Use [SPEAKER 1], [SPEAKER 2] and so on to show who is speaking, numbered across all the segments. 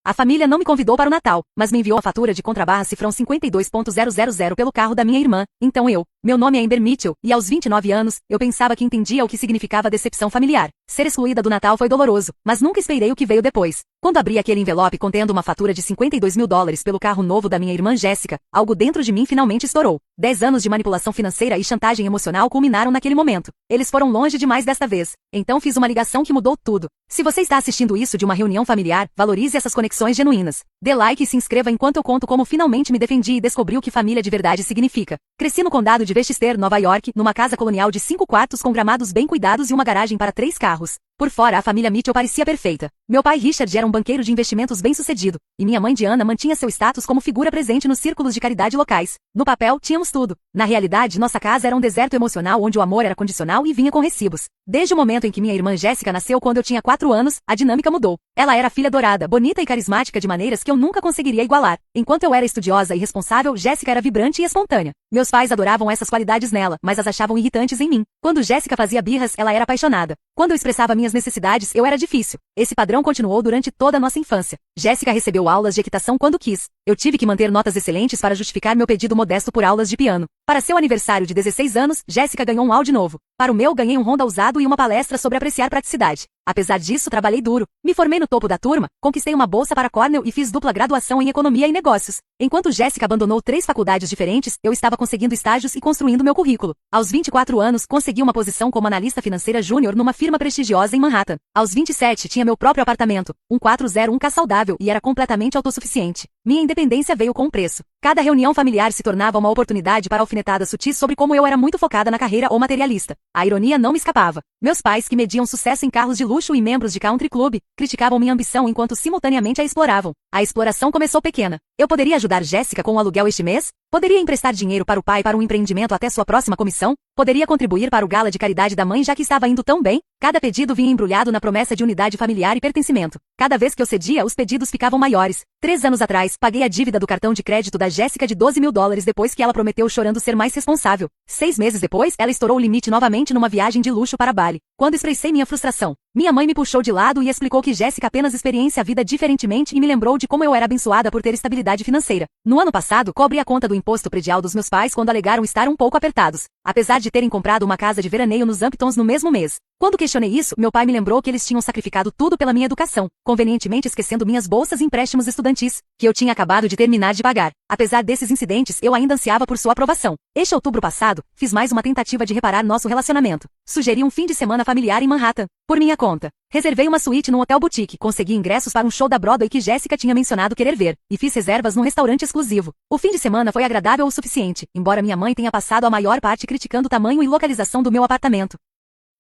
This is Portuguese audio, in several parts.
[SPEAKER 1] A família não me convidou para o Natal, mas me enviou a fatura de contrabarra cifrão 52.000 pelo carro da minha irmã. Então meu nome é Amber Mitchell, e aos 29 anos, eu pensava que entendia o que significava decepção familiar. Ser excluída do Natal foi doloroso, mas nunca esperei o que veio depois. Quando abri aquele envelope contendo uma fatura de $52.000 pelo carro novo da minha irmã Jéssica, algo dentro de mim finalmente estourou. 10 anos de manipulação financeira e chantagem emocional culminaram naquele momento. Eles foram longe demais desta vez. Então fiz uma ligação que mudou tudo. Se você está assistindo isso de uma reunião familiar, valorize essas conexões genuínas. Dê like e se inscreva enquanto eu conto como finalmente me defendi e descobri o que família de verdade significa. Cresci no condado de Westchester, Nova York, numa casa colonial de 5 quartos com gramados bem cuidados e uma garagem para 3 carros. Por fora, a família Mitchell parecia perfeita. Meu pai Richard era um banqueiro de investimentos bem-sucedido, e minha mãe Diana mantinha seu status como figura presente nos círculos de caridade locais. No papel, tínhamos tudo. Na realidade, nossa casa era um deserto emocional onde o amor era condicional e vinha com recibos. Desde o momento em que minha irmã Jéssica nasceu quando eu tinha 4 anos, a dinâmica mudou. Ela era filha dourada, bonita e carismática de maneiras que eu nunca conseguiria igualar. Enquanto eu era estudiosa e responsável, Jéssica era vibrante e espontânea. Meus pais adoravam essas qualidades nela, mas as achavam irritantes em mim. Quando Jéssica fazia birras, ela era apaixonada. Quando eu expressava minhas necessidades, eu era difícil. Esse padrão continuou durante toda a nossa infância. Jéssica recebeu aulas de equitação quando quis. Eu tive que manter notas excelentes para justificar meu pedido modesto por aulas de piano. Para seu aniversário de 16 anos, Jéssica ganhou um Audi novo. Para o meu, ganhei um Honda usado e uma palestra sobre apreciar praticidade. Apesar disso, trabalhei duro. Me formei no topo da turma, conquistei uma bolsa para Cornell e fiz dupla graduação em economia e negócios. Enquanto Jéssica abandonou 3 faculdades diferentes, eu estava conseguindo estágios e construindo meu currículo. Aos 24 anos, consegui uma posição como analista financeira júnior numa firma prestigiosa em Manhattan. Aos 27, tinha meu próprio apartamento, um 401k saudável e era completamente autossuficiente. Minha independência veio com um preço. Cada reunião familiar se tornava uma oportunidade para alfinetadas sutis sobre como eu era muito focada na carreira ou materialista. A ironia não me escapava. Meus pais, que mediam sucesso em carros de luxo e membros de country club, criticavam minha ambição enquanto simultaneamente a exploravam. A exploração começou pequena. Eu poderia ajudar Jéssica com o aluguel este mês? Poderia emprestar dinheiro para o pai para um empreendimento até sua próxima comissão? Poderia contribuir para o gala de caridade da mãe já que estava indo tão bem? Cada pedido vinha embrulhado na promessa de unidade familiar e pertencimento. Cada vez que eu cedia, os pedidos ficavam maiores. 3 anos atrás, paguei a dívida do cartão de crédito da Jéssica de $12.000 depois que ela prometeu chorando ser mais responsável. 6 meses depois, ela estourou o limite novamente numa viagem de luxo para Bali. Quando expressei minha frustração, minha mãe me puxou de lado e explicou que Jéssica apenas experiencia a vida diferentemente e me lembrou de como eu era abençoada por ter estabilidade financeira. No ano passado, cobri a conta do imposto predial dos meus pais quando alegaram estar um pouco apertados, apesar de terem comprado uma casa de veraneio nos Hamptons no mesmo mês. Quando questionei isso, meu pai me lembrou que eles tinham sacrificado tudo pela minha educação, convenientemente esquecendo minhas bolsas e empréstimos estudantis, que eu tinha acabado de terminar de pagar. Apesar desses incidentes, eu ainda ansiava por sua aprovação. Este outubro passado, fiz mais uma tentativa de reparar nosso relacionamento. Sugeri um fim de semana familiar em Manhattan, por minha conta. Reservei uma suíte num hotel boutique, consegui ingressos para um show da Broadway que Jéssica tinha mencionado querer ver, e fiz reservas num restaurante exclusivo. O fim de semana foi agradável o suficiente, embora minha mãe tenha passado a maior parte criticando o tamanho e localização do meu apartamento.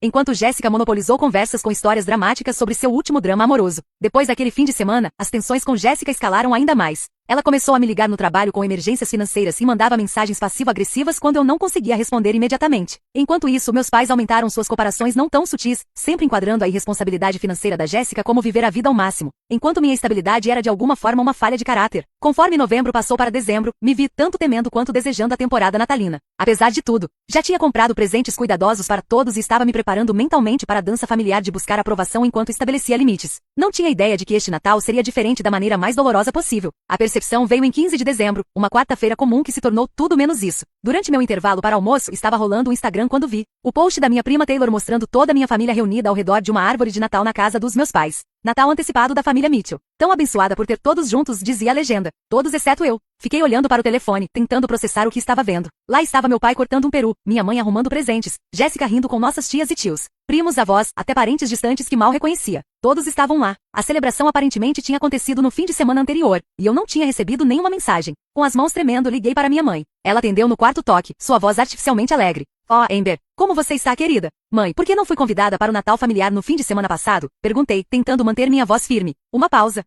[SPEAKER 1] Enquanto Jéssica monopolizou conversas com histórias dramáticas sobre seu último drama amoroso. Depois daquele fim de semana, as tensões com Jéssica escalaram ainda mais. Ela começou a me ligar no trabalho com emergências financeiras e mandava mensagens passivo-agressivas quando eu não conseguia responder imediatamente. Enquanto isso, meus pais aumentaram suas comparações não tão sutis, sempre enquadrando a irresponsabilidade financeira da Jéssica como viver a vida ao máximo, enquanto minha estabilidade era de alguma forma uma falha de caráter. Conforme novembro passou para dezembro, me vi tanto temendo quanto desejando a temporada natalina. Apesar de tudo, já tinha comprado presentes cuidadosos para todos e estava me preparando mentalmente para a dança familiar de buscar aprovação enquanto estabelecia limites. Não tinha ideia de que este Natal seria diferente da maneira mais dolorosa possível. A percepção veio em 15 de dezembro, uma quarta-feira comum que se tornou tudo menos isso. Durante meu intervalo para almoço, estava rolando o Instagram quando vi o post da minha prima Taylor mostrando toda a minha família reunida ao redor de uma árvore de Natal na casa dos meus pais. Natal antecipado da família Mitchell. Tão abençoada por ter todos juntos, dizia a legenda. Todos exceto eu. Fiquei olhando para o telefone, tentando processar o que estava vendo. Lá estava meu pai cortando um peru, minha mãe arrumando presentes, Jéssica rindo com nossas tias e tios, primos, avós, até parentes distantes que mal reconhecia. Todos estavam lá. A celebração aparentemente tinha acontecido no fim de semana anterior, e eu não tinha recebido nenhuma mensagem. Com as mãos tremendo, liguei para minha mãe. Ela atendeu no quarto toque, sua voz artificialmente alegre. Oh, Amber, como você está, querida? Mãe, por que não fui convidada para o Natal familiar no fim de semana passado? Perguntei, tentando manter minha voz firme. Uma pausa.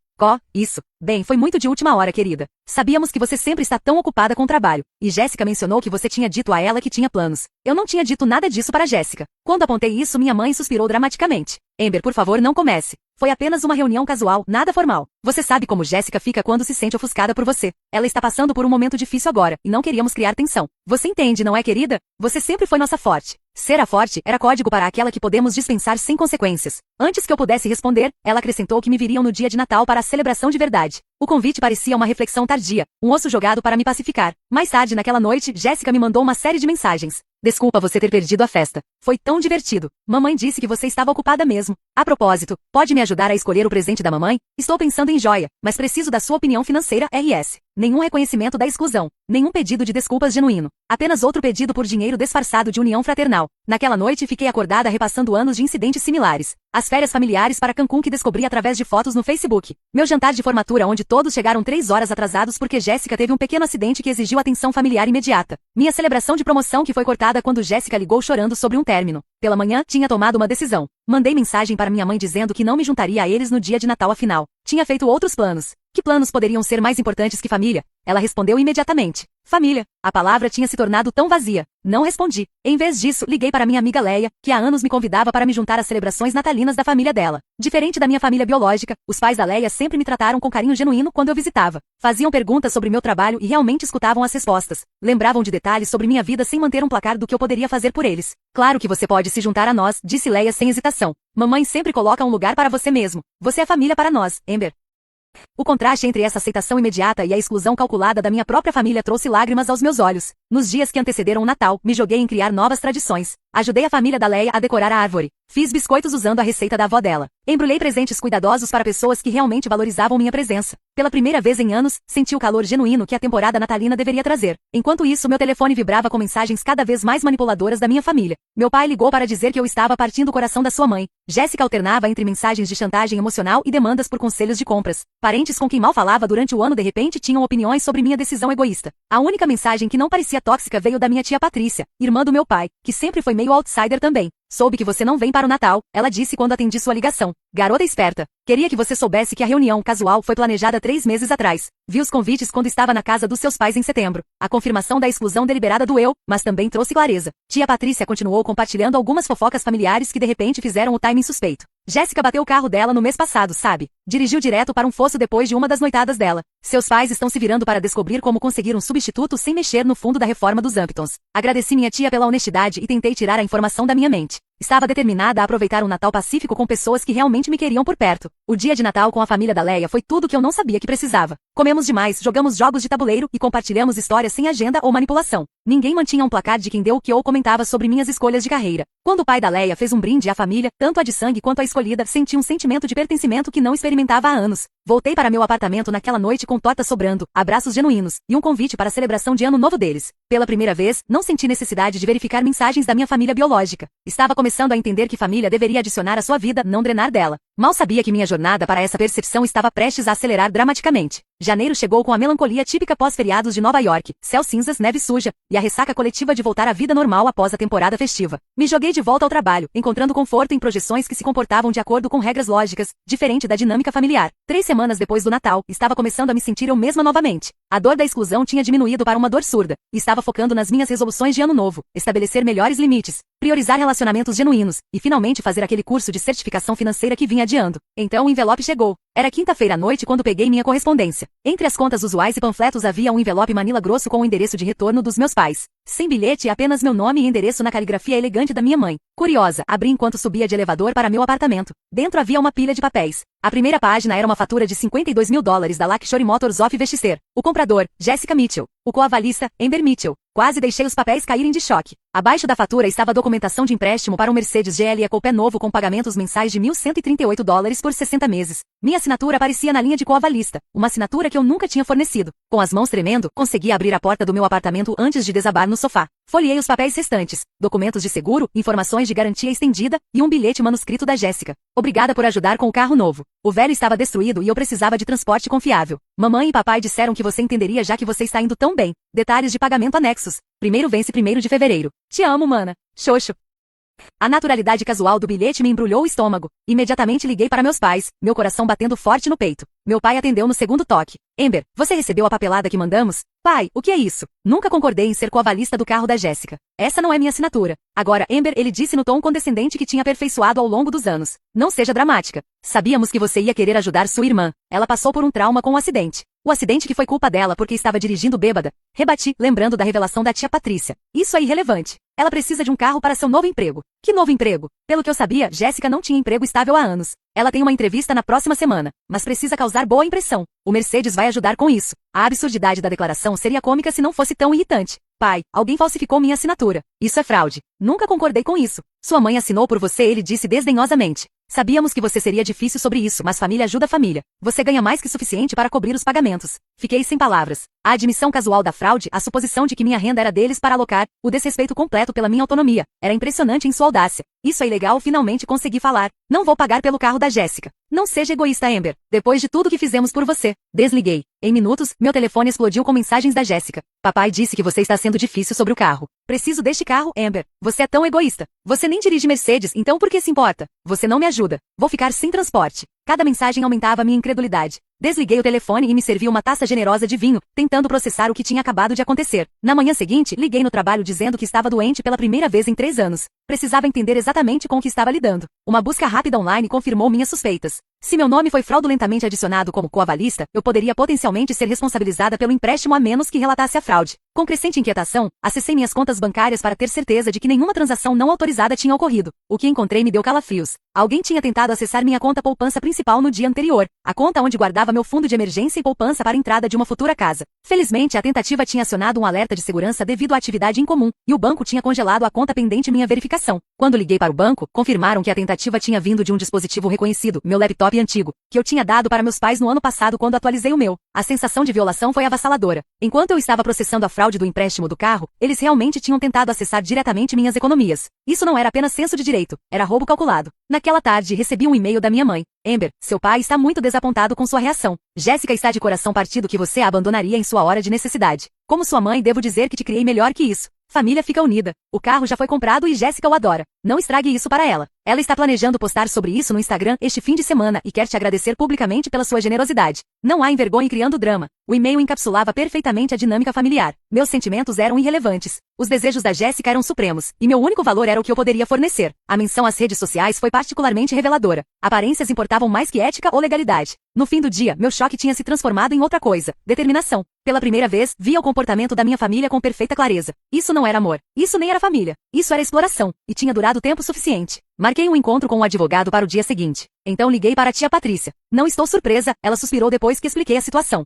[SPEAKER 1] Isso. Bem, foi muito de última hora, querida. Sabíamos que você sempre está tão ocupada com o trabalho. E Jéssica mencionou que você tinha dito a ela que tinha planos. Eu não tinha dito nada disso para Jéssica. Quando apontei isso, minha mãe suspirou dramaticamente. Amber, por favor, não comece. Foi apenas uma reunião casual, nada formal. Você sabe como Jéssica fica quando se sente ofuscada por você. Ela está passando por um momento difícil agora, e não queríamos criar tensão. Você entende, não é, querida? Você sempre foi nossa forte. Ser a forte era código para aquela que podemos dispensar sem consequências. Antes que eu pudesse responder, ela acrescentou que me viriam no dia de Natal para a celebração de verdade. O convite parecia uma reflexão tardia, um osso jogado para me pacificar. Mais tarde naquela noite, Jéssica me mandou uma série de mensagens. Desculpa você ter perdido a festa. Foi tão divertido. Mamãe disse que você estava ocupada mesmo. A propósito, pode me ajudar a escolher o presente da mamãe? Estou pensando em joia, mas preciso da sua opinião financeira, RS. Nenhum reconhecimento da exclusão. Nenhum pedido de desculpas genuíno. Apenas outro pedido por dinheiro disfarçado de união fraternal. Naquela noite fiquei acordada repassando anos de incidentes similares. As férias familiares para Cancún que descobri através de fotos no Facebook. Meu jantar de formatura onde todos chegaram 3 horas atrasados porque Jéssica teve um pequeno acidente que exigiu atenção familiar imediata. Minha celebração de promoção que foi cortada quando Jéssica ligou chorando sobre um término. Pela manhã, tinha tomado uma decisão. Mandei mensagem para minha mãe dizendo que não me juntaria a eles no dia de Natal afinal. Tinha feito outros planos. Que planos poderiam ser mais importantes que família? Ela respondeu imediatamente. Família. A palavra tinha se tornado tão vazia. Não respondi. Em vez disso, liguei para minha amiga Leia, que há anos me convidava para me juntar às celebrações natalinas da família dela. Diferente da minha família biológica, os pais da Leia sempre me trataram com carinho genuíno quando eu visitava. Faziam perguntas sobre meu trabalho e realmente escutavam as respostas. Lembravam de detalhes sobre minha vida sem manter um placar do que eu poderia fazer por eles. Claro que você pode se juntar a nós, disse Leia sem hesitação. Mamãe sempre coloca um lugar para você mesmo. Você é família para nós, Amber. O contraste entre essa aceitação imediata e a exclusão calculada da minha própria família trouxe lágrimas aos meus olhos. Nos dias que antecederam o Natal, me joguei em criar novas tradições. Ajudei a família da Leia a decorar a árvore. Fiz biscoitos usando a receita da avó dela. Embrulhei presentes cuidadosos para pessoas que realmente valorizavam minha presença. Pela primeira vez em anos, senti o calor genuíno que a temporada natalina deveria trazer. Enquanto isso, meu telefone vibrava com mensagens cada vez mais manipuladoras da minha família. Meu pai ligou para dizer que eu estava partindo o coração da sua mãe. Jéssica alternava entre mensagens de chantagem emocional e demandas por conselhos de compras. Parentes com quem mal falava durante o ano de repente tinham opiniões sobre minha decisão egoísta. A única mensagem que não parecia tóxica veio da minha tia Patrícia, irmã do meu pai, que sempre foi meio outsider também. Soube que você não vem para o Natal, ela disse quando atendi sua ligação. Garota esperta. Queria que você soubesse que a reunião casual foi planejada 3 meses atrás. Vi os convites quando estava na casa dos seus pais em setembro. A confirmação da exclusão deliberada doeu, mas também trouxe clareza. Tia Patrícia continuou compartilhando algumas fofocas familiares que de repente fizeram o timing suspeito. Jéssica bateu o carro dela no mês passado, sabe? Dirigiu direto para um fosso depois de uma das noitadas dela. Seus pais estão se virando para descobrir como conseguir um substituto sem mexer no fundo da reforma dos Hamptons. Agradeci minha tia pela honestidade e tentei tirar a informação da minha mente. Estava determinada a aproveitar um Natal pacífico com pessoas que realmente me queriam por perto. O dia de Natal com a família da Leia foi tudo que eu não sabia que precisava. Comemos demais, jogamos jogos de tabuleiro e compartilhamos histórias sem agenda ou manipulação. Ninguém mantinha um placar de quem deu o que ou comentava sobre minhas escolhas de carreira. Quando o pai da Leia fez um brinde à família, tanto a de sangue quanto a escolhida, senti um sentimento de pertencimento que não experimentava há anos. Voltei para meu apartamento naquela noite com torta sobrando, abraços genuínos e um convite para a celebração de ano novo deles. Pela primeira vez, não senti necessidade de verificar mensagens da minha família biológica. Estava começando a entender que família deveria adicionar à sua vida, não drenar dela. Mal sabia que minha jornada para essa percepção estava prestes a acelerar dramaticamente. Janeiro chegou com a melancolia típica pós-feriados de Nova York, céu cinzas, neve suja, e a ressaca coletiva de voltar à vida normal após a temporada festiva. Me joguei de volta ao trabalho, encontrando conforto em projeções que se comportavam de acordo com regras lógicas, diferente da dinâmica familiar. 3 semanas depois do Natal, estava começando a me sentir eu mesma novamente. A dor da exclusão tinha diminuído para uma dor surda, e estava focando nas minhas resoluções de ano novo, estabelecer melhores limites, priorizar relacionamentos genuínos, e finalmente fazer aquele curso de certificação financeira que vinha adiando. Então o envelope chegou. Era quinta-feira à noite quando peguei minha correspondência. Entre as contas usuais e panfletos havia um envelope manila grosso com o endereço de retorno dos meus pais. Sem bilhete e apenas meu nome e endereço na caligrafia elegante da minha mãe. Curiosa, abri enquanto subia de elevador para meu apartamento. Dentro havia uma pilha de papéis. A primeira página era uma fatura de $52 mil da Luxury Motors of Westchester. O comprador, Jessica Mitchell. O coavalista, Amber Mitchell. Quase deixei os papéis caírem de choque. Abaixo da fatura estava a documentação de empréstimo para um Mercedes GLE Coupé novo com pagamentos mensais de $1.138 por 60 meses. Minha assinatura aparecia na linha de coavalista, uma assinatura que eu nunca tinha fornecido. Com as mãos tremendo, consegui abrir a porta do meu apartamento antes de desabar no sofá. Folheei os papéis restantes, documentos de seguro, informações de garantia estendida e um bilhete manuscrito da Jéssica. Obrigada por ajudar com o carro novo. O velho estava destruído e eu precisava de transporte confiável. Mamãe e papai disseram que você entenderia já que você está indo tão bem. Detalhes de pagamento anexos. Primeiro vence 1º de fevereiro. Te amo, mana. Xoxo. A naturalidade casual do bilhete me embrulhou o estômago. Imediatamente liguei para meus pais, meu coração batendo forte no peito. Meu pai atendeu no segundo toque. Amber, você recebeu a papelada que mandamos? Pai, o que é isso? Nunca concordei em ser coavalista do carro da Jéssica. Essa não é minha assinatura. Agora, Amber, ele disse no tom condescendente que tinha aperfeiçoado ao longo dos anos. Não seja dramática. Sabíamos que você ia querer ajudar sua irmã. Ela passou por um trauma com um acidente. O acidente que foi culpa dela porque estava dirigindo bêbada. Rebati, lembrando da revelação da tia Patrícia. Isso é irrelevante. Ela precisa de um carro para seu novo emprego. Que novo emprego? Pelo que eu sabia, Jéssica não tinha emprego estável há anos. Ela tem uma entrevista na próxima semana, mas precisa causar boa impressão. O Mercedes vai ajudar com isso. A absurdidade da declaração seria cômica se não fosse tão irritante. Pai, alguém falsificou minha assinatura. Isso é fraude. Nunca concordei com isso. Sua mãe assinou por você, ele disse desdenhosamente. Sabíamos que você seria difícil sobre isso, mas família ajuda família. Você ganha mais que suficiente para cobrir os pagamentos. Fiquei sem palavras. A admissão casual da fraude, a suposição de que minha renda era deles para alocar, o desrespeito completo pela minha autonomia. Era impressionante em sua audácia. Isso é ilegal, finalmente consegui falar. Não vou pagar pelo carro da Jéssica. Não seja egoísta, Amber. Depois de tudo que fizemos por você. Desliguei. Em minutos, meu telefone explodiu com mensagens da Jéssica. Papai disse que você está sendo difícil sobre o carro. Preciso deste carro, Amber. Você é tão egoísta. Você nem dirige Mercedes, então por que se importa? Você não me ajuda. Vou ficar sem transporte. Cada mensagem aumentava minha incredulidade. Desliguei o telefone e me servi uma taça generosa de vinho, tentando processar o que tinha acabado de acontecer. Na manhã seguinte, liguei no trabalho dizendo que estava doente pela primeira vez em 3 anos. Precisava entender exatamente com o que estava lidando. Uma busca rápida online confirmou minhas suspeitas. Se meu nome foi fraudulentamente adicionado como coavalista, eu poderia potencialmente ser responsabilizada pelo empréstimo a menos que relatasse a fraude. Com crescente inquietação, acessei minhas contas bancárias para ter certeza de que nenhuma transação não autorizada tinha ocorrido. O que encontrei me deu calafrios. Alguém tinha tentado acessar minha conta poupança principal no dia anterior, a conta onde guardava meu fundo de emergência e poupança para a entrada de uma futura casa. Felizmente, a tentativa tinha acionado um alerta de segurança devido à atividade incomum, e o banco tinha congelado a conta pendente minha verificação. Quando liguei para o banco, confirmaram que a tentativa tinha vindo de um dispositivo reconhecido, meu laptop antigo, que eu tinha dado para meus pais no ano passado quando atualizei o meu. A sensação de violação foi avassaladora. Enquanto eu estava processando a fraude do empréstimo do carro, eles realmente tinham tentado acessar diretamente minhas economias. Isso não era apenas senso de direito, era roubo calculado. Naquela tarde, recebi um e-mail da minha mãe. Amber, seu pai está muito desapontado com sua reação. Jéssica está de coração partido que você a abandonaria em sua hora de necessidade. Como sua mãe, devo dizer que te criei melhor que isso. Família fica unida. O carro já foi comprado e Jéssica o adora. Não estrague isso para ela. Ela está planejando postar sobre isso no Instagram este fim de semana e quer te agradecer publicamente pela sua generosidade. Não há envergonhe criando drama. O e-mail encapsulava perfeitamente a dinâmica familiar. Meus sentimentos eram irrelevantes. Os desejos da Jéssica eram supremos, e meu único valor era o que eu poderia fornecer. A menção às redes sociais foi particularmente reveladora. Aparências importavam mais que ética ou legalidade. No fim do dia, meu choque tinha se transformado em outra coisa: determinação. Pela primeira vez, via o comportamento da minha família com perfeita clareza. Isso não era amor. Isso nem era família. Isso era exploração. E tinha durado tempo suficiente. Marquei um encontro com o advogado para o dia seguinte. Então liguei para a tia Patrícia. Não estou surpresa, ela suspirou depois que expliquei a situação.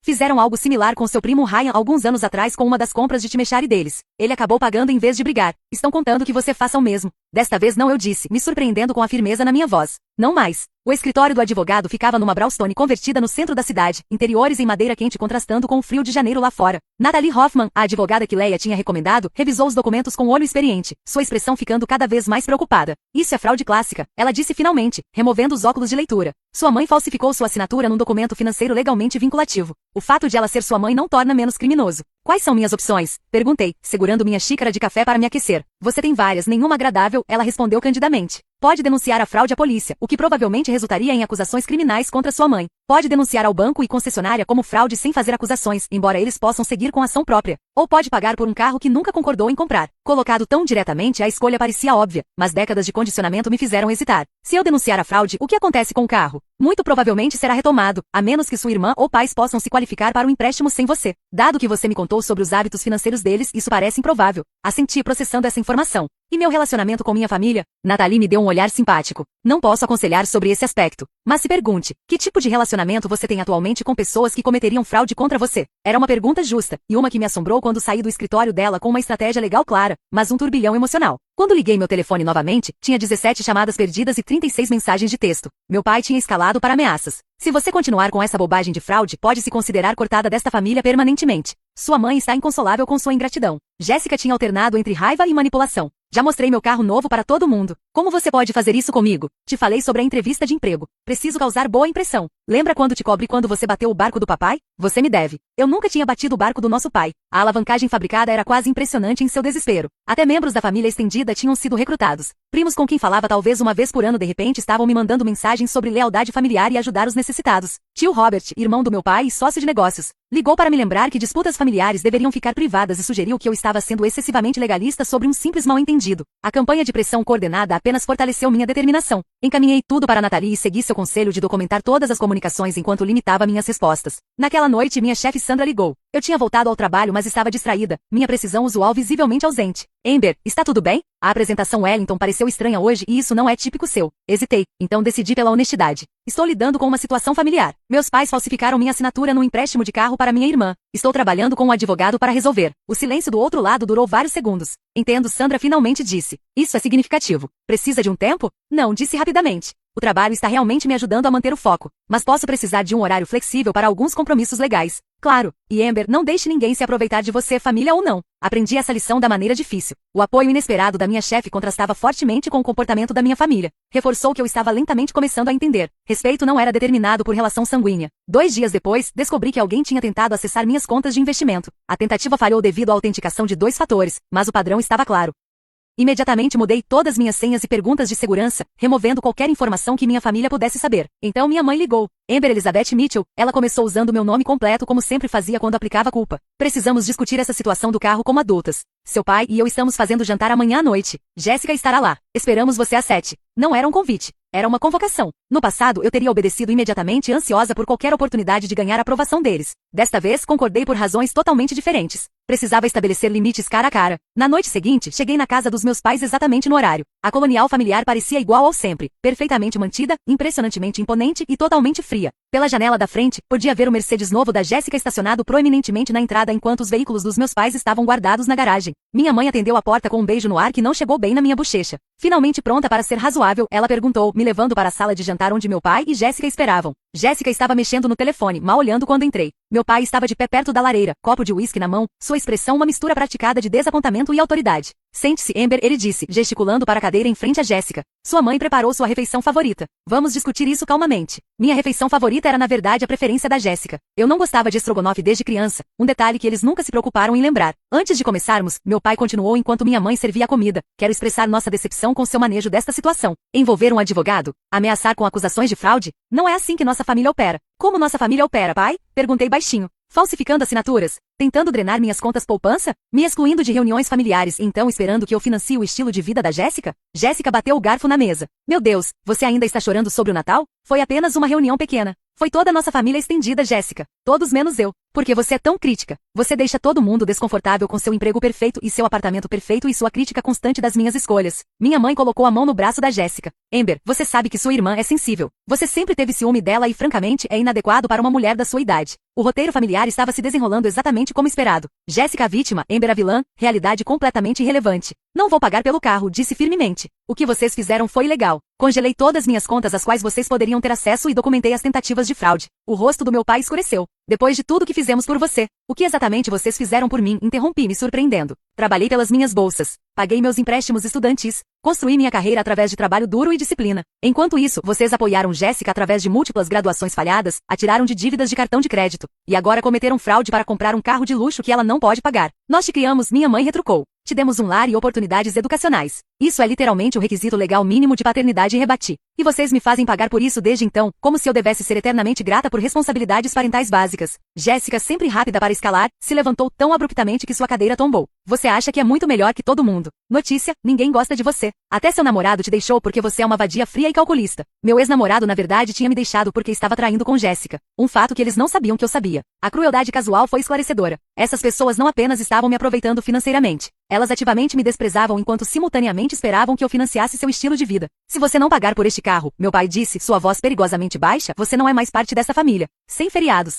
[SPEAKER 1] Fizeram algo similar com seu primo Ryan alguns anos atrás com uma das compras de timeshare deles. Ele acabou pagando em vez de brigar. Estão contando que você faça o mesmo. Desta vez não, eu disse, me surpreendendo com a firmeza na minha voz. Não mais. O escritório do advogado ficava numa brownstone convertida no centro da cidade, interiores em madeira quente contrastando com o frio de janeiro lá fora. Natalie Hoffman, a advogada que Leia tinha recomendado, revisou os documentos com olho experiente, sua expressão ficando cada vez mais preocupada. Isso é fraude clássica, ela disse finalmente, removendo os óculos de leitura. Sua mãe falsificou sua assinatura num documento financeiro legalmente vinculativo. O fato de ela ser sua mãe não torna menos criminoso. Quais são minhas opções? Perguntei, segurando minha xícara de café para me aquecer. Você tem várias, nenhuma agradável, ela respondeu candidamente. Pode denunciar a fraude à polícia, o que provavelmente resultaria em acusações criminais contra sua mãe. Pode denunciar ao banco e concessionária como fraude sem fazer acusações, embora eles possam seguir com ação própria. Ou pode pagar por um carro que nunca concordou em comprar. Colocado tão diretamente, a escolha parecia óbvia, mas décadas de condicionamento me fizeram hesitar. Se eu denunciar a fraude, o que acontece com o carro? Muito provavelmente será retomado, a menos que sua irmã ou pais possam se qualificar para um empréstimo sem você. Dado que você me contou sobre os hábitos financeiros deles, isso parece improvável. Assenti processando essa informação. E meu relacionamento com minha família? Natalie me deu um olhar simpático. Não posso aconselhar sobre esse aspecto. Mas se pergunte, que tipo de relacionamento você tem atualmente com pessoas que cometeriam fraude contra você? Era uma pergunta justa, e uma que me assombrou quando saí do escritório dela com uma estratégia legal clara, mas um turbilhão emocional. Quando liguei meu telefone novamente, tinha 17 chamadas perdidas e 36 mensagens de texto. Meu pai tinha escalado para ameaças. Se você continuar com essa bobagem de fraude, pode se considerar cortada desta família permanentemente. Sua mãe está inconsolável com sua ingratidão. Jéssica tinha alternado entre raiva e manipulação. Já mostrei meu carro novo para todo mundo. Como você pode fazer isso comigo? Te falei sobre a entrevista de emprego. Preciso causar boa impressão. Lembra quando te cobrei quando você bateu o barco do papai? Você me deve. Eu nunca tinha batido o barco do nosso pai. A alavancagem fabricada era quase impressionante em seu desespero. Até membros da família estendida tinham sido recrutados. Primos com quem falava talvez uma vez por ano de repente estavam me mandando mensagens sobre lealdade familiar e ajudar os necessitados. Tio Robert, irmão do meu pai e sócio de negócios. Ligou para me lembrar que disputas familiares deveriam ficar privadas e sugeriu que eu estava sendo excessivamente legalista sobre um simples mal-entendido. A campanha de pressão coordenada apenas fortaleceu minha determinação. Encaminhei tudo para Nathalie e segui seu conselho de documentar todas as comunicações enquanto limitava minhas respostas. Naquela noite, minha chefe Sandra ligou. Eu tinha voltado ao trabalho, mas estava distraída, minha precisão usual visivelmente ausente. Amber, está tudo bem? A apresentação Wellington pareceu estranha hoje e isso não é típico seu. Hesitei, então decidi pela honestidade. Estou lidando com uma situação familiar. Meus pais falsificaram minha assinatura no empréstimo de carro para minha irmã. Estou trabalhando com um advogado para resolver. O silêncio do outro lado durou vários segundos. Entendo, Sandra finalmente disse. Isso é significativo. Precisa de um tempo? Não, disse rapidamente. O trabalho está realmente me ajudando a manter o foco, mas posso precisar de um horário flexível para alguns compromissos legais. Claro. E Amber, não deixe ninguém se aproveitar de você, família ou não. Aprendi essa lição da maneira difícil. O apoio inesperado da minha chefe contrastava fortemente com o comportamento da minha família. Reforçou que eu estava lentamente começando a entender. Respeito não era determinado por relação sanguínea. 2 dias depois, descobri que alguém tinha tentado acessar minhas contas de investimento. A tentativa falhou devido à autenticação de 2 fatores, mas o padrão estava claro. Imediatamente mudei todas minhas senhas e perguntas de segurança, removendo qualquer informação que minha família pudesse saber. Então minha mãe ligou. Amber Elizabeth Mitchell, ela começou usando meu nome completo como sempre fazia quando aplicava culpa. Precisamos discutir essa situação do carro como adultas. Seu pai e eu estamos fazendo jantar amanhã à noite. Jéssica estará lá. Esperamos você às 7. Não era um convite. Era uma convocação. No passado, eu teria obedecido imediatamente ansiosa por qualquer oportunidade de ganhar a aprovação deles. Desta vez, concordei por razões totalmente diferentes. Precisava estabelecer limites cara a cara. Na noite seguinte, cheguei na casa dos meus pais exatamente no horário. A colonial familiar parecia igual ao sempre, perfeitamente mantida, impressionantemente imponente e totalmente fria. Pela janela da frente, podia ver o Mercedes novo da Jéssica estacionado proeminentemente na entrada enquanto os veículos dos meus pais estavam guardados na garagem. Minha mãe atendeu a porta com um beijo no ar que não chegou bem na minha bochecha. Finalmente pronta para ser razoável, ela perguntou, me levando para a sala de jantar onde meu pai e Jéssica esperavam. Jéssica estava mexendo no telefone, mal olhando quando entrei. Meu pai estava de pé perto da lareira, copo de uísque na mão, sua expressão uma mistura praticada de desapontamento e autoridade. Sente-se, Amber, ele disse, gesticulando para a cadeira em frente a Jéssica. Sua mãe preparou sua refeição favorita. Vamos discutir isso calmamente. Minha refeição favorita era na verdade a preferência da Jéssica. Eu não gostava de estrogonofe desde criança, um detalhe que eles nunca se preocuparam em lembrar. Antes de começarmos, meu pai continuou enquanto minha mãe servia a comida. Quero expressar nossa decepção com seu manejo desta situação. Envolver um advogado? Ameaçar com acusações de fraude? Não é assim que nossa família opera. Como nossa família opera, pai? Perguntei baixinho. Falsificando assinaturas? Tentando drenar minhas contas poupança? Me excluindo de reuniões familiares, então esperando que eu financie o estilo de vida da Jéssica? Jéssica bateu o garfo na mesa. Meu Deus, você ainda está chorando sobre o Natal? Foi apenas uma reunião pequena. Foi toda a nossa família estendida, Jéssica. Todos menos eu. Porque você é tão crítica. Você deixa todo mundo desconfortável com seu emprego perfeito e seu apartamento perfeito e sua crítica constante das minhas escolhas. Minha mãe colocou a mão no braço da Jéssica. Amber, você sabe que sua irmã é sensível. Você sempre teve ciúme dela e francamente é inadequado para uma mulher da sua idade. O roteiro familiar estava se desenrolando exatamente como esperado. Jéssica a vítima, Amber a vilã, realidade completamente irrelevante. Não vou pagar pelo carro, disse firmemente. O que vocês fizeram foi ilegal. Congelei todas minhas contas às quais vocês poderiam ter acesso e documentei as tentativas de fraude. O rosto do meu pai escureceu. Depois de tudo que fizemos por você, o que exatamente vocês fizeram por mim? Interrompi, me surpreendendo. Trabalhei pelas minhas bolsas. Paguei meus empréstimos estudantis. Construí minha carreira através de trabalho duro e disciplina. Enquanto isso, vocês apoiaram Jéssica através de múltiplas graduações falhadas, atiraram de dívidas de cartão de crédito. E agora cometeram fraude para comprar um carro de luxo que ela não pode pagar. Nós te criamos, minha mãe retrucou. Te demos um lar e oportunidades educacionais. Isso é literalmente o requisito legal mínimo de paternidade, rebati. E vocês me fazem pagar por isso desde então, como se eu devesse ser eternamente grata por responsabilidades parentais básicas. Jéssica, sempre rápida para escalar, se levantou tão abruptamente que sua cadeira tombou. Você acha que é muito melhor que todo mundo. Notícia, ninguém gosta de você. Até seu namorado te deixou porque você é uma vadia fria e calculista. Meu ex-namorado na verdade tinha me deixado porque estava traindo com Jéssica. Um fato que eles não sabiam que eu sabia. A crueldade casual foi esclarecedora. Essas pessoas não apenas estavam me aproveitando financeiramente. Elas ativamente me desprezavam enquanto simultaneamente esperavam que eu financiasse seu estilo de vida. Se você não pagar por este carro, meu pai disse, sua voz perigosamente baixa, você não é mais parte dessa família. Sem feriados.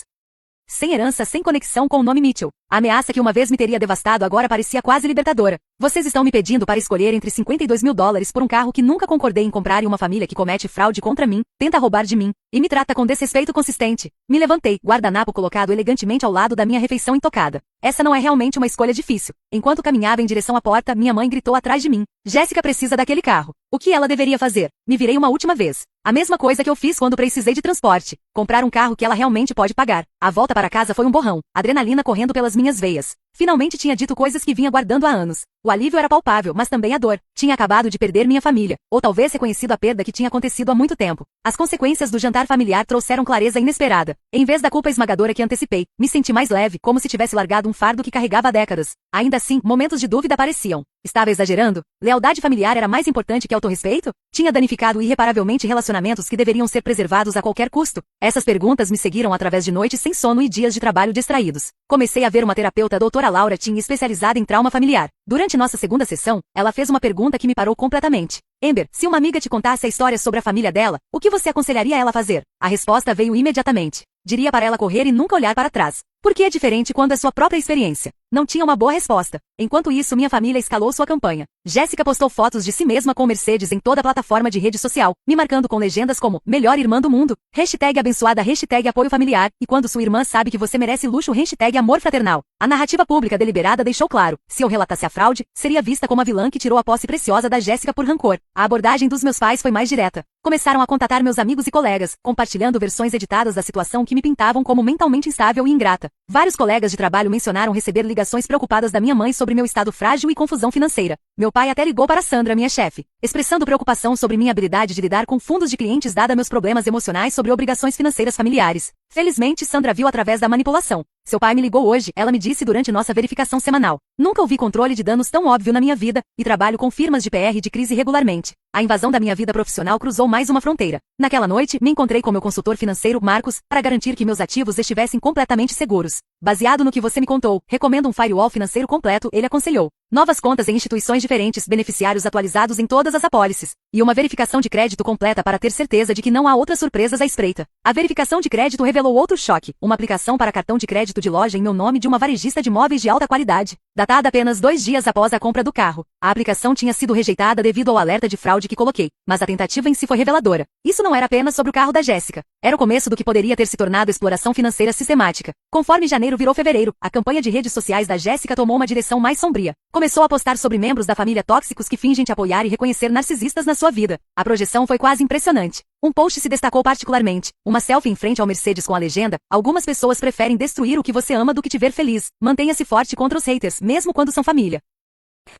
[SPEAKER 1] Sem herança, sem conexão com o nome Mitchell. A ameaça que uma vez me teria devastado agora parecia quase libertadora. Vocês estão me pedindo para escolher entre $52 mil por um carro que nunca concordei em comprar e uma família que comete fraude contra mim, tenta roubar de mim, e me trata com desrespeito consistente. Me levantei, guardanapo colocado elegantemente ao lado da minha refeição intocada. Essa não é realmente uma escolha difícil. Enquanto caminhava em direção à porta, minha mãe gritou atrás de mim. Jéssica precisa daquele carro. O que ela deveria fazer? Me virei uma última vez. A mesma coisa que eu fiz quando precisei de transporte. Comprar um carro que ela realmente pode pagar. A volta para casa foi um borrão. Adrenalina correndo pelas minhas veias. Finalmente tinha dito coisas que vinha guardando há anos. O alívio era palpável, mas também a dor. Tinha acabado de perder minha família, ou talvez reconhecido a perda que tinha acontecido há muito tempo. As consequências do jantar familiar trouxeram clareza inesperada. Em vez da culpa esmagadora que antecipei, me senti mais leve, como se tivesse largado um fardo que carregava há décadas. Ainda assim, momentos de dúvida apareciam. Estava exagerando? Lealdade familiar era mais importante que autorrespeito? Tinha danificado irreparavelmente relacionamentos que deveriam ser preservados a qualquer custo? Essas perguntas me seguiram através de noites sem sono e dias de trabalho distraídos. Comecei a ver uma terapeuta, a doutora Laura Tin, especializada em trauma familiar. Durante nossa segunda sessão, ela fez uma pergunta que me parou completamente. Amber, se uma amiga te contasse a história sobre a família dela, o que você aconselharia ela a fazer? A resposta veio imediatamente. Diria para ela correr e nunca olhar para trás. Porque é diferente quando é sua própria experiência. Não tinha uma boa resposta. Enquanto isso, minha família escalou sua campanha. Jéssica postou fotos de si mesma com Mercedes em toda a plataforma de rede social, me marcando com legendas como melhor irmã do mundo, hashtag abençoada, hashtag apoio familiar, e quando sua irmã sabe que você merece luxo, hashtag amor fraternal. A narrativa pública deliberada deixou claro, se eu relatasse a fraude, seria vista como a vilã que tirou a posse preciosa da Jéssica por rancor. A abordagem dos meus pais foi mais direta. Começaram a contatar meus amigos e colegas, compartilhando versões editadas da situação que me pintavam como mentalmente instável e ingrata. Vários colegas de trabalho mencionaram receber ligações preocupadas da minha mãe sobre meu estado frágil e confusão financeira. Meu pai até ligou para Sandra, minha chefe, expressando preocupação sobre minha habilidade de lidar com fundos de clientes dada meus problemas emocionais sobre obrigações financeiras familiares. Felizmente, Sandra viu através da manipulação. Seu pai me ligou hoje, ela me disse durante nossa verificação semanal. Nunca ouvi controle de danos tão óbvio na minha vida, e trabalho com firmas de PR de crise regularmente. A invasão da minha vida profissional cruzou mais uma fronteira. Naquela noite, me encontrei com meu consultor financeiro, Marcos, para garantir que meus ativos estivessem completamente seguros. Baseado no que você me contou, recomendo um firewall financeiro completo, ele aconselhou. Novas contas em instituições diferentes, beneficiários atualizados em todas as apólices. E uma verificação de crédito completa para ter certeza de que não há outras surpresas à espreita. A verificação de crédito revelou outro choque. Uma aplicação para cartão de crédito de loja em meu nome de uma varejista de móveis de alta qualidade. Datada apenas 2 dias após a compra do carro. A aplicação tinha sido rejeitada devido ao alerta de fraude que coloquei, mas a tentativa em si foi reveladora. Isso não era apenas sobre o carro da Jéssica. Era o começo do que poderia ter se tornado exploração financeira sistemática. Conforme janeiro virou fevereiro, a campanha de redes sociais da Jéssica tomou uma direção mais sombria. Começou a postar sobre membros da família tóxicos que fingem te apoiar e reconhecer narcisistas na sua vida. A projeção foi quase impressionante. Um post se destacou particularmente. Uma selfie em frente ao Mercedes com a legenda: algumas pessoas preferem destruir o que você ama do que te ver feliz. Mantenha-se forte contra os haters, mesmo quando são família.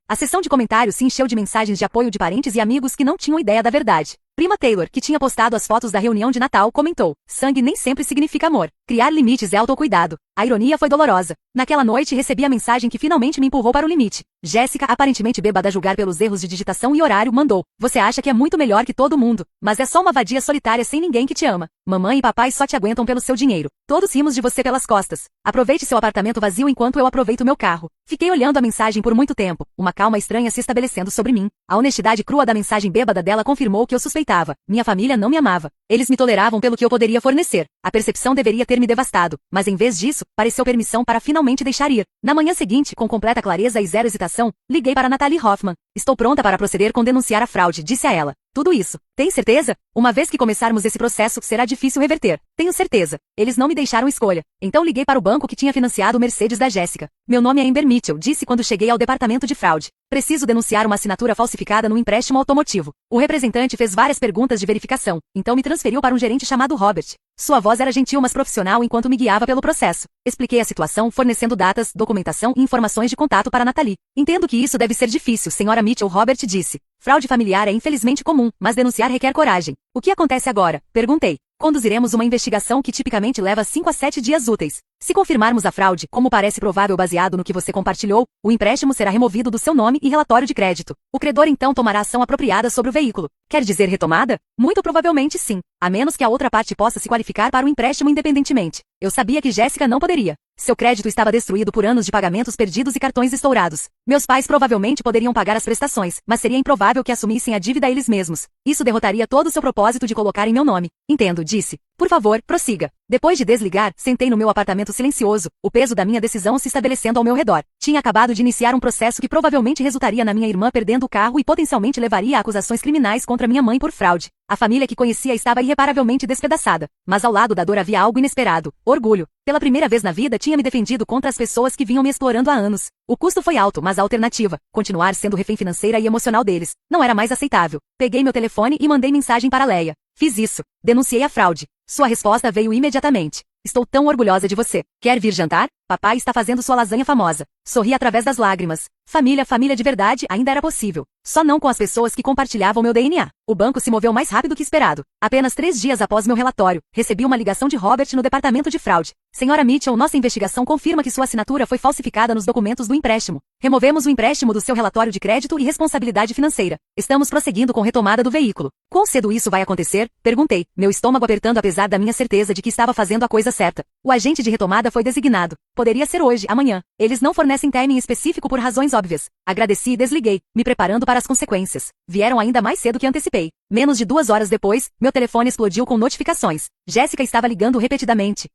[SPEAKER 1] A seção de comentários se encheu de mensagens de apoio de parentes e amigos que não tinham ideia da verdade. Prima Taylor, que tinha postado as fotos da reunião de Natal, comentou: sangue nem sempre significa amor. Criar limites é autocuidado. A ironia foi dolorosa. Naquela noite recebi a mensagem que finalmente me empurrou para o limite. Jéssica, aparentemente bêbada a julgar pelos erros de digitação e horário, mandou: você acha que é muito melhor que todo mundo, mas é só uma vadia solitária sem ninguém que te ama. Mamãe e papai só te aguentam pelo seu dinheiro. Todos rimos de você pelas costas. Aproveite seu apartamento vazio enquanto eu aproveito meu carro. Fiquei olhando a mensagem por muito tempo, uma calma estranha se estabelecendo sobre mim. A honestidade crua da mensagem bêbada dela confirmou o que eu suspeitava. Minha família não me amava. Eles me toleravam pelo que eu poderia fornecer. A percepção deveria ter me devastado, mas em vez disso, pareceu permissão para finalmente deixar ir. Na manhã seguinte, com completa clareza e zero hesitação, liguei para Natalie Hoffman. Estou pronta para proceder com denunciar a fraude, disse a ela. Tudo isso. Tem certeza? Uma vez que começarmos esse processo, será difícil reverter. Tenho certeza. Eles não me deixaram escolha. Então liguei para o banco que tinha financiado o Mercedes da Jéssica. Meu nome é Amber Mitchell, disse quando cheguei ao departamento de fraude. Preciso denunciar uma assinatura falsificada no empréstimo automotivo. O representante fez várias perguntas de verificação, então me transferiu para um gerente chamado Robert. Sua voz era gentil mas profissional enquanto me guiava pelo processo. Expliquei a situação, fornecendo datas, documentação e informações de contato para Natalie. Entendo que isso deve ser difícil, senhora Mitchell, Robert disse. Fraude familiar é infelizmente comum, mas denunciar requer coragem. O que acontece agora? Perguntei. Conduziremos uma investigação que tipicamente leva 5 a 7 dias úteis. Se confirmarmos a fraude, como parece provável baseado no que você compartilhou, o empréstimo será removido do seu nome e relatório de crédito. O credor então tomará ação apropriada sobre o veículo. Quer dizer retomada? Muito provavelmente sim, a menos que a outra parte possa se qualificar para o empréstimo independentemente. Eu sabia que Jéssica não poderia. Seu crédito estava destruído por anos de pagamentos perdidos e cartões estourados. Meus pais provavelmente poderiam pagar as prestações, mas seria improvável que assumissem a dívida eles mesmos. Isso derrotaria todo o seu propósito de colocar em meu nome. Entendo, disse. Por favor, prossiga. Depois de desligar, sentei no meu apartamento silencioso, o peso da minha decisão se estabelecendo ao meu redor. Tinha acabado de iniciar um processo que provavelmente resultaria na minha irmã perdendo o carro e potencialmente levaria a acusações criminais contra minha mãe por fraude. A família que conhecia estava irreparavelmente despedaçada, mas ao lado da dor havia algo inesperado: orgulho. Pela primeira vez na vida tinha me defendido contra as pessoas que vinham me explorando há anos. O custo foi alto, mas a alternativa, continuar sendo refém financeira e emocional deles, não era mais aceitável. Peguei meu telefone e mandei mensagem para Leia. Fiz isso. Denunciei a fraude. Sua resposta veio imediatamente. Estou tão orgulhosa de você. Quer vir jantar? papai está fazendo sua lasanha famosa. Sorri através das lágrimas. Família, família de verdade, ainda era possível. Só não com as pessoas que compartilhavam meu DNA. O banco se moveu mais rápido que esperado. Apenas 3 dias após meu relatório, recebi uma ligação de Robert no departamento de fraude. Senhora Mitchell, nossa investigação confirma que sua assinatura foi falsificada nos documentos do empréstimo. Removemos o empréstimo do seu relatório de crédito e responsabilidade financeira. Estamos prosseguindo com retomada do veículo. Quão cedo isso vai acontecer? Perguntei, meu estômago apertando apesar da minha certeza de que estava fazendo a coisa certa. O agente de retomada foi designado. Poderia ser hoje, amanhã. Eles não fornecem timing específico por razões óbvias. Agradeci e desliguei, me preparando para as consequências. Vieram ainda mais cedo que antecipei. Menos de 2 horas depois, meu telefone explodiu com notificações. Jéssica estava ligando repetidamente,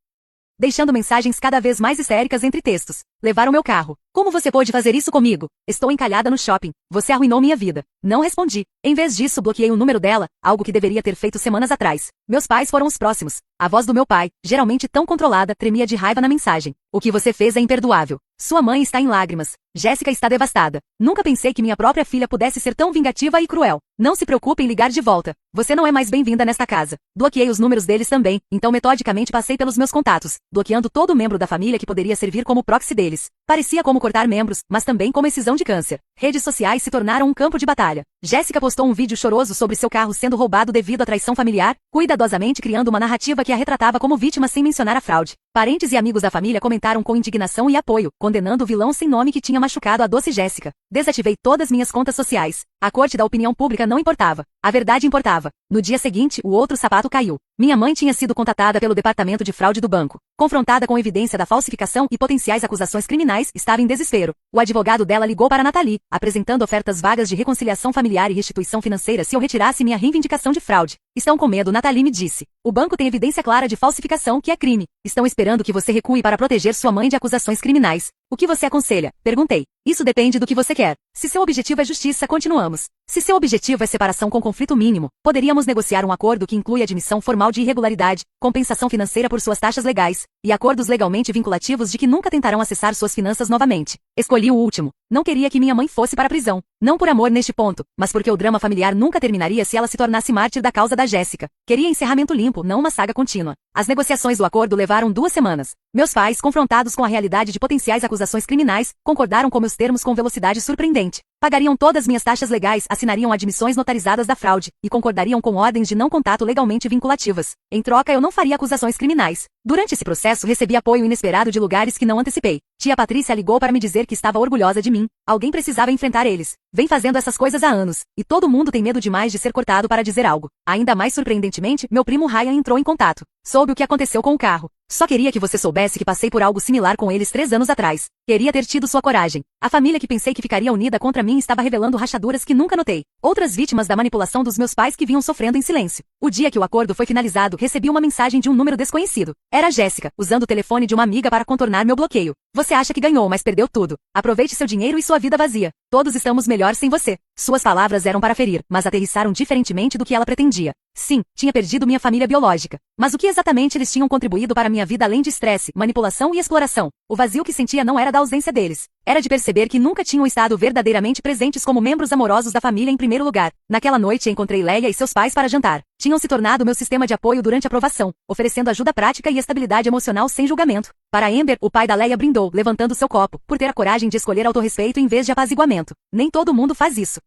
[SPEAKER 1] deixando mensagens cada vez mais histéricas entre textos. Levaram meu carro. Como você pôde fazer isso comigo? Estou encalhada no shopping. Você arruinou minha vida. Não respondi. Em vez disso, bloqueei o número dela, algo que deveria ter feito semanas atrás. Meus pais foram os próximos. A voz do meu pai, geralmente tão controlada, tremia de raiva na mensagem. O que você fez é imperdoável. Sua mãe está em lágrimas. Jéssica está devastada. Nunca pensei que minha própria filha pudesse ser tão vingativa e cruel. Não se preocupe em ligar de volta. Você não é mais bem-vinda nesta casa. Bloqueei os números deles também, então metodicamente passei pelos meus contatos, bloqueando todo membro da família que poderia servir como proxy deles. Parecia como cortar membros, mas também como excisão de câncer. Redes sociais se tornaram um campo de batalha. Jéssica postou um vídeo choroso sobre seu carro sendo roubado devido à traição familiar, cuidadosamente criando uma narrativa que a retratava como vítima sem mencionar a fraude. Parentes e amigos da família comentaram com indignação e apoio, condenando o vilão sem nome que tinha machucado a doce Jéssica. Desativei todas minhas contas sociais. A corte da opinião pública não importava. A verdade importava. No dia seguinte, o outro sapato caiu. Minha mãe tinha sido contatada pelo departamento de fraude do banco. Confrontada com evidência da falsificação e potenciais acusações criminais, estava em desespero. O advogado dela ligou para Nathalie, apresentando ofertas vagas de reconciliação familiar e restituição financeira se eu retirasse minha reivindicação de fraude. Estão com medo, Nathalie me disse. O banco tem evidência clara de falsificação, que é crime. Estão esperando que você recue para proteger sua mãe de acusações criminais. O que você aconselha? Perguntei. Isso depende do que você quer. Se seu objetivo é justiça, continuamos. Se seu objetivo é separação com conflito mínimo, poderíamos negociar um acordo que inclui admissão formal de irregularidade, compensação financeira por suas taxas legais, e acordos legalmente vinculativos de que nunca tentarão acessar suas finanças novamente. Escolhi o último. Não queria que minha mãe fosse para a prisão. Não por amor neste ponto, mas porque o drama familiar nunca terminaria se ela se tornasse mártir da causa da Jéssica. Queria encerramento limpo, não uma saga contínua. As negociações do acordo levaram 2 semanas. Meus pais, confrontados com a realidade de potenciais acusações criminais, concordaram com meus termos com velocidade surpreendente. Pagariam todas minhas taxas legais, assinariam admissões notarizadas da fraude, e concordariam com ordens de não contato legalmente vinculativas. Em troca, eu não faria acusações criminais. Durante esse processo, recebi apoio inesperado de lugares que não antecipei. Tia Patrícia ligou para me dizer que estava orgulhosa de mim. Alguém precisava enfrentar eles. Vem fazendo essas coisas há anos, e todo mundo tem medo demais de ser cortado para dizer algo. Ainda mais surpreendentemente, meu primo Ryan entrou em contato. Soube o que aconteceu com o carro. Só queria que você soubesse que passei por algo similar com eles 3 anos atrás. Queria ter tido sua coragem. A família que pensei que ficaria unida contra mim estava revelando rachaduras que nunca notei. Outras vítimas da manipulação dos meus pais que vinham sofrendo em silêncio. O dia que o acordo foi finalizado, recebi uma mensagem de um número desconhecido. Era Jéssica, usando o telefone de uma amiga para contornar meu bloqueio. Você acha que ganhou, mas perdeu tudo. Aproveite seu dinheiro e sua vida vazia. Todos estamos melhor sem você. Suas palavras eram para ferir, mas aterrissaram diferentemente do que ela pretendia. Sim, tinha perdido minha família biológica. Mas o que exatamente eles tinham contribuído para minha vida além de estresse, manipulação e exploração? O vazio que sentia não era da ausência deles. Era de perceber que nunca tinham estado verdadeiramente presentes como membros amorosos da família em primeiro lugar. Naquela noite encontrei Leia e seus pais para jantar. Tinham se tornado meu sistema de apoio durante a aprovação, oferecendo ajuda prática e estabilidade emocional sem julgamento. Para Amber, o pai da Leia brindou, levantando seu copo, por ter a coragem de escolher autorrespeito em vez de apaziguamento. Nem todo mundo faz isso.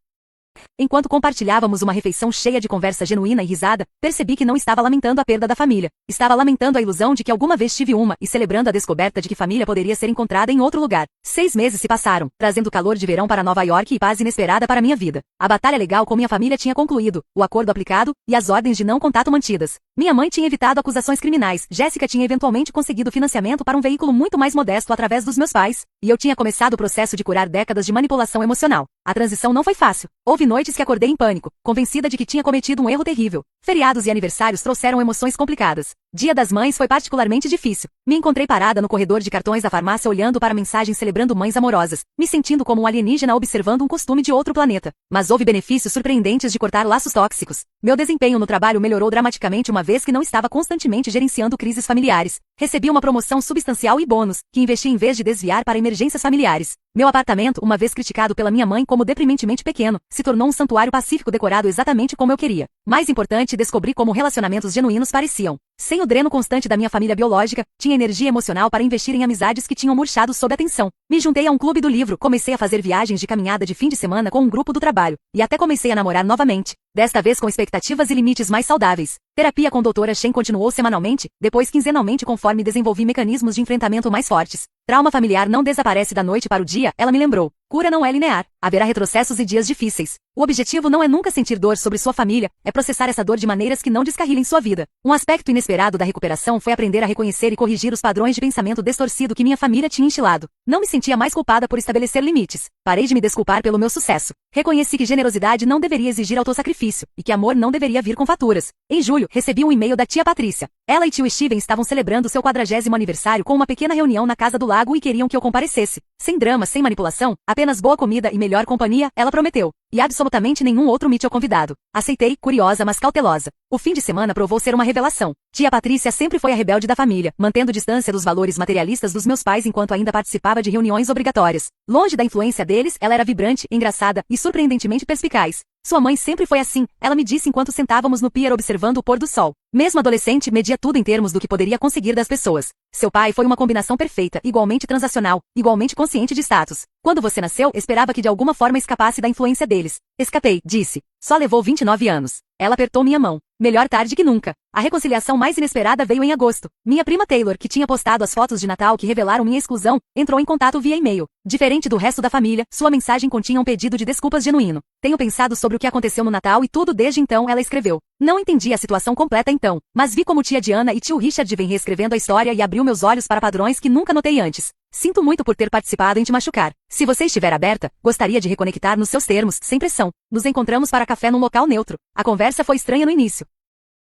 [SPEAKER 1] Enquanto compartilhávamos uma refeição cheia de conversa genuína e risada, percebi que não estava lamentando a perda da família. Estava lamentando a ilusão de que alguma vez tive uma e celebrando a descoberta de que família poderia ser encontrada em outro lugar. 6 meses se passaram, trazendo calor de verão para Nova York e paz inesperada para minha vida. A batalha legal com minha família tinha concluído, o acordo aplicado e as ordens de não contato mantidas. Minha mãe tinha evitado acusações criminais, Jéssica tinha eventualmente conseguido financiamento para um veículo muito mais modesto através dos meus pais, e eu tinha começado o processo de curar décadas de manipulação emocional. A transição não foi fácil. Houve noites que acordei em pânico, convencida de que tinha cometido um erro terrível. Feriados e aniversários trouxeram emoções complicadas. Dia das Mães foi particularmente difícil. Me encontrei parada no corredor de cartões da farmácia olhando para mensagens celebrando mães amorosas, me sentindo como um alienígena observando um costume de outro planeta. Mas houve benefícios surpreendentes de cortar laços tóxicos. Meu desempenho no trabalho melhorou dramaticamente uma vez que não estava constantemente gerenciando crises familiares. Recebi uma promoção substancial e bônus, que investi em vez de desviar para emergências familiares. Meu apartamento, uma vez criticado pela minha mãe como deprimentemente pequeno, se tornou um santuário pacífico decorado exatamente como eu queria. Mais importante, descobri como relacionamentos genuínos pareciam. Sem o dreno constante da minha família biológica, tinha energia emocional para investir em amizades que tinham murchado sob a tensão. Me juntei a um clube do livro, comecei a fazer viagens de caminhada de fim de semana com um grupo do trabalho, e até comecei a namorar novamente, desta vez com expectativas e limites mais saudáveis. Terapia com doutora Shen continuou semanalmente, depois quinzenalmente conforme desenvolvi mecanismos de enfrentamento mais fortes. Trauma familiar não desaparece da noite para o dia, ela me lembrou. Cura não é linear, haverá retrocessos e dias difíceis. O objetivo não é nunca sentir dor sobre sua família, é processar essa dor de maneiras que não descarrilhem sua vida. Um aspecto inesperado da recuperação foi aprender a reconhecer e corrigir os padrões de pensamento distorcido que minha família tinha instilado. Não me sentia mais culpada por estabelecer limites. Parei de me desculpar pelo meu sucesso. Reconheci que generosidade não deveria exigir autossacrifício, e que amor não deveria vir com faturas. Em julho, recebi um e-mail da tia Patrícia. Ela e tio Steven estavam celebrando seu 40º aniversário com uma pequena reunião na casa do lago e queriam que eu comparecesse. Sem drama, sem manipulação, apenas boa comida e melhor companhia, ela prometeu. E absolutamente nenhum outro me tinha convidado. Aceitei, curiosa mas cautelosa. O fim de semana provou ser uma revelação. Tia Patrícia sempre foi a rebelde da família, mantendo distância dos valores materialistas dos meus pais enquanto ainda participava de reuniões obrigatórias. Longe da influência deles, ela era vibrante, engraçada e surpreendentemente perspicaz. Sua mãe sempre foi assim, ela me disse enquanto sentávamos no pier observando o pôr do sol. Mesmo adolescente, media tudo em termos do que poderia conseguir das pessoas. Seu pai foi uma combinação perfeita, igualmente transacional, igualmente consciente de status. Quando você nasceu, esperava que de alguma forma escapasse da influência deles. Escapei, disse. Só levou 29 anos. Ela apertou minha mão. Melhor tarde que nunca. A reconciliação mais inesperada veio em agosto. Minha prima Taylor, que tinha postado as fotos de Natal que revelaram minha exclusão, entrou em contato via e-mail. Diferente do resto da família, sua mensagem continha um pedido de desculpas genuíno. Tenho pensado sobre o que aconteceu no Natal e tudo desde então, ela escreveu. Não entendi a situação completa então, mas vi como tia Diana e tio Richard vêm reescrevendo a história e abriu meus olhos para padrões que nunca notei antes. Sinto muito por ter participado em te machucar. Se você estiver aberta, gostaria de reconectar nos seus termos, sem pressão. Nos encontramos para café num local neutro. A conversa foi estranha no início,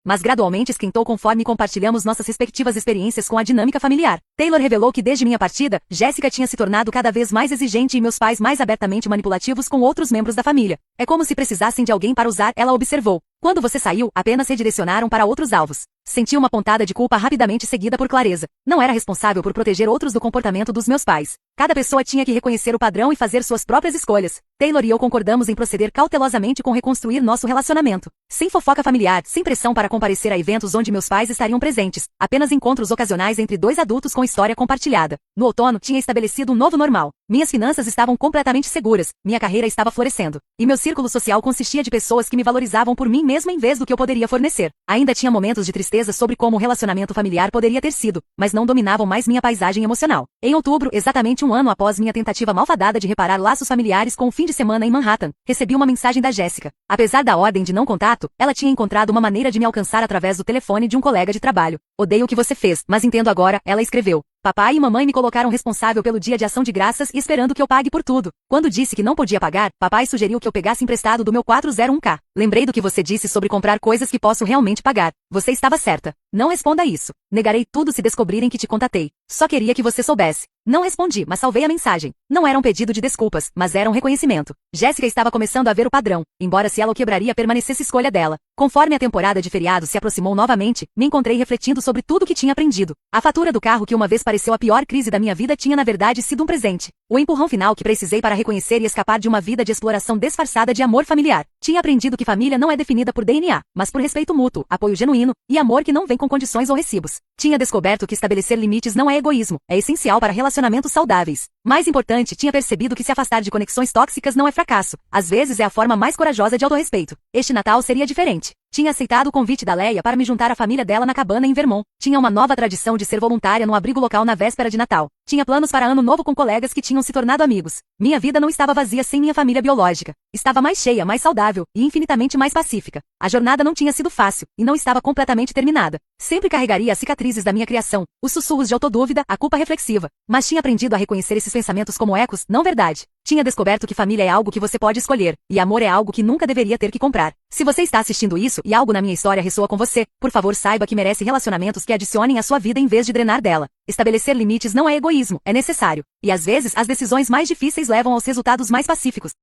[SPEAKER 1] mas gradualmente esquentou conforme compartilhamos nossas respectivas experiências com a dinâmica familiar. Taylor revelou que desde minha partida, Jessica tinha se tornado cada vez mais exigente e meus pais mais abertamente manipulativos com outros membros da família. É como se precisassem de alguém para usar, ela observou. Quando você saiu, apenas redirecionaram para outros alvos. Senti uma pontada de culpa rapidamente seguida por clareza. Não era responsável por proteger outros do comportamento dos meus pais. Cada pessoa tinha que reconhecer o padrão e fazer suas próprias escolhas. Taylor e eu concordamos em proceder cautelosamente com reconstruir nosso relacionamento. Sem fofoca familiar, sem pressão para comparecer a eventos onde meus pais estariam presentes. Apenas encontros ocasionais entre dois adultos com história compartilhada. No outono, tinha estabelecido um novo normal. Minhas finanças estavam completamente seguras. Minha carreira estava florescendo. E meu círculo social consistia de pessoas que me valorizavam por mim mesma em vez do que eu poderia fornecer. Ainda tinha momentos de tristeza sobre como o relacionamento familiar poderia ter sido, mas não dominavam mais minha paisagem emocional. Em outubro, exatamente um ano após minha tentativa malfadada de reparar laços familiares com o fim de semana em Manhattan, recebi uma mensagem da Jessica. Apesar da ordem de não contato, ela tinha encontrado uma maneira de me alcançar através do telefone de um colega de trabalho. Odeio o que você fez, mas entendo agora, ela escreveu. Papai e mamãe me colocaram responsável pelo dia de ação de graças e esperando que eu pague por tudo. Quando disse que não podia pagar, papai sugeriu que eu pegasse emprestado do meu 401k. Lembrei do que você disse sobre comprar coisas que posso realmente pagar. Você estava certa. Não responda isso. Negarei tudo se descobrirem que te contatei. Só queria que você soubesse. Não respondi, mas salvei a mensagem. Não era um pedido de desculpas, mas era um reconhecimento. Jéssica estava começando a ver o padrão, embora se ela o quebraria permanecesse escolha dela. Conforme a temporada de feriado se aproximou novamente, me encontrei refletindo sobre tudo o que tinha aprendido. A fatura do carro que uma vez pareceu a pior crise da minha vida tinha na verdade sido um presente. O empurrão final que precisei para reconhecer e escapar de uma vida de exploração disfarçada de amor familiar. Tinha aprendido que família não é definida por DNA, mas por respeito mútuo, apoio genuíno e amor que não vem com condições ou recibos. Tinha descoberto que estabelecer limites não é egoísmo, é essencial para relacionamentos saudáveis. Mais importante, tinha percebido que se afastar de conexões tóxicas não é fracasso. Às vezes é a forma mais corajosa de autorrespeito. Este Natal seria diferente. Tinha aceitado o convite da Leia para me juntar à família dela na cabana em Vermont. Tinha uma nova tradição de ser voluntária num abrigo local na véspera de Natal. Tinha planos para ano novo com colegas que tinham se tornado amigos. Minha vida não estava vazia sem minha família biológica. Estava mais cheia, mais saudável e infinitamente mais pacífica. A jornada não tinha sido fácil e não estava completamente terminada. Sempre carregaria as cicatrizes da minha criação, os sussurros de autodúvida, a culpa reflexiva. Mas tinha aprendido a reconhecer esses pensamentos como ecos, não verdade. Tinha descoberto que família é algo que você pode escolher, e amor é algo que nunca deveria ter que comprar. Se você está assistindo isso e algo na minha história ressoa com você, por favor saiba que merece relacionamentos que adicionem à sua vida em vez de drenar dela. Estabelecer limites não é egoísmo, é necessário. E às vezes as decisões mais difíceis levam aos resultados mais pacíficos.